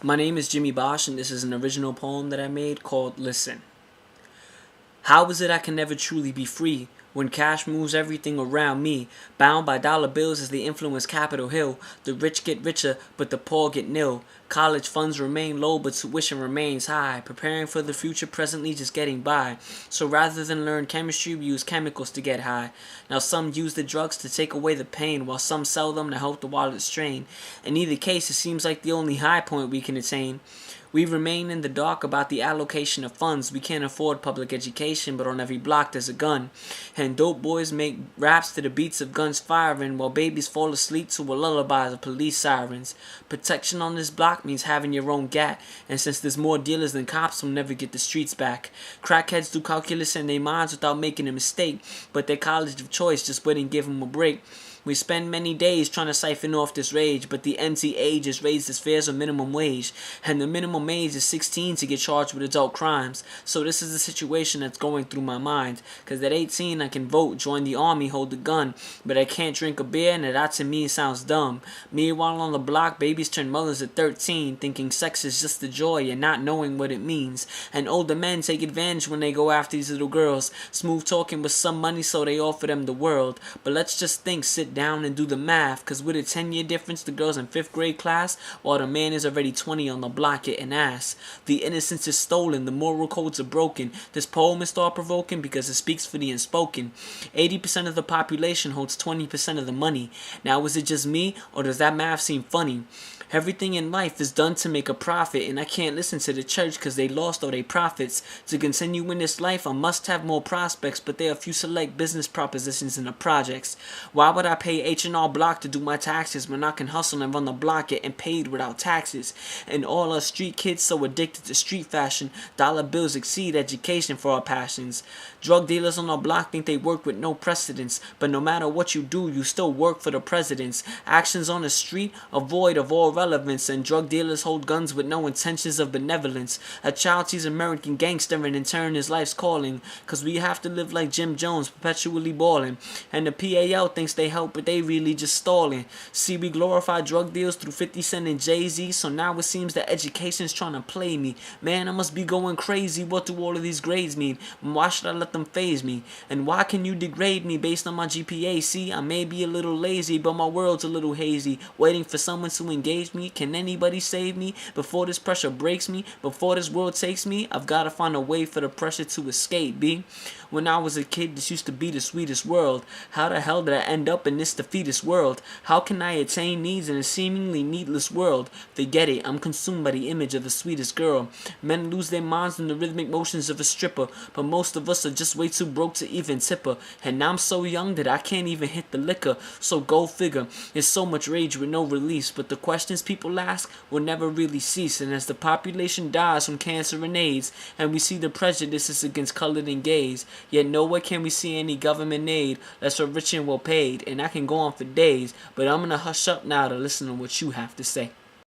My name is Jimmy Bosch, and this is an original poem that I made called Listen. How is it I can never truly be free when cash moves everything around me? Bound by dollar bills as they influence Capitol Hill. The rich get richer, but the poor get nil. College funds remain low, but tuition remains high. Preparing for the future, presently just getting by. So rather than learn chemistry, we use chemicals to get high. Now some use the drugs to take away the pain, while some sell them to help the wallet strain. In either case, it seems like the only high point we can attain. We remain in the dark about the allocation of funds. We can't afford public education, but on every block there's a gun. And dope boys make raps to the beats of guns firing, while babies fall asleep to a lullaby of police sirens. Protection on this block means having your own gat, and since there's more dealers than cops, we'll never get the streets back. Crackheads do calculus in their minds without making a mistake, but their college of choice just wouldn't give them a break. We spend many days trying to siphon off this rage, but the empty age has raised its fares of minimum wage, and the minimum age is 16 to get charged with adult crimes. So this is the situation that's going through my mind, cause at 18 I can vote, join the army, hold a gun, but I can't drink a beer, and that to me sounds dumb. Meanwhile on the block, babies turn mothers at 13, thinking sex is just a joy and not knowing what it means. And older men take advantage when they go after these little girls, smooth talking with some money so they offer them the world. But let's just think, sit down and do the math, cause with a 10-year difference, the girl's in 5th grade class, while the man is already 20 on the block getting ass. The innocence is stolen, the moral codes are broken. This poem is thought-provoking because it speaks for the unspoken. 80% of the population holds 20% of the money. Now is it just me, or does that math seem funny? Everything in life is done to make a profit, and I can't listen to the church cause they lost all their profits. To continue in this life, I must have more prospects, but there are few select business propositions in the projects. Why would I pay H&R Block to do my taxes when I can hustle and run the block getting paid without taxes? And all us street kids so addicted to street fashion, dollar bills exceed education for our passions. Drug dealers on our block think they work with no precedence, but no matter what you do, you still work for the presidents. Actions on the street are void of all relevance, and drug dealers hold guns with no intentions of benevolence. A child sees American gangster and in turn his life's calling, cause we have to live like Jim Jones, perpetually balling. And the PAL thinks they help, but they really just stalling. See, we glorify drug deals through 50 Cent and Jay-Z, so now it seems that education's trying to play me. Man, I must be going crazy. What do all of these grades mean? Why should I let them faze me? And why can you degrade me based on my GPA? See, I may be a little lazy, but my world's a little hazy, waiting for someone to engage me. Can anybody save me before this pressure breaks me? Before this world takes me, I've gotta find a way for the pressure to escape, B. When I was a kid, this used to be the sweetest world. How the hell did I end up in this defeatist world? How can I attain needs in a seemingly needless world? Forget it, I'm consumed by the image of the sweetest girl. Men lose their minds in the rhythmic motions of a stripper, but most of us are just way too broke to even tip her. And I'm so young that I can't even hit the liquor, so go figure. There's so much rage with no release, but the questions people ask will never really cease. And as the population dies from cancer and AIDS, and we see the prejudices against colored and gays, yet nowhere can we see any government aid, less we're rich and well paid. And I can go on for days, but I'm gonna hush up now to listen to what you have to say.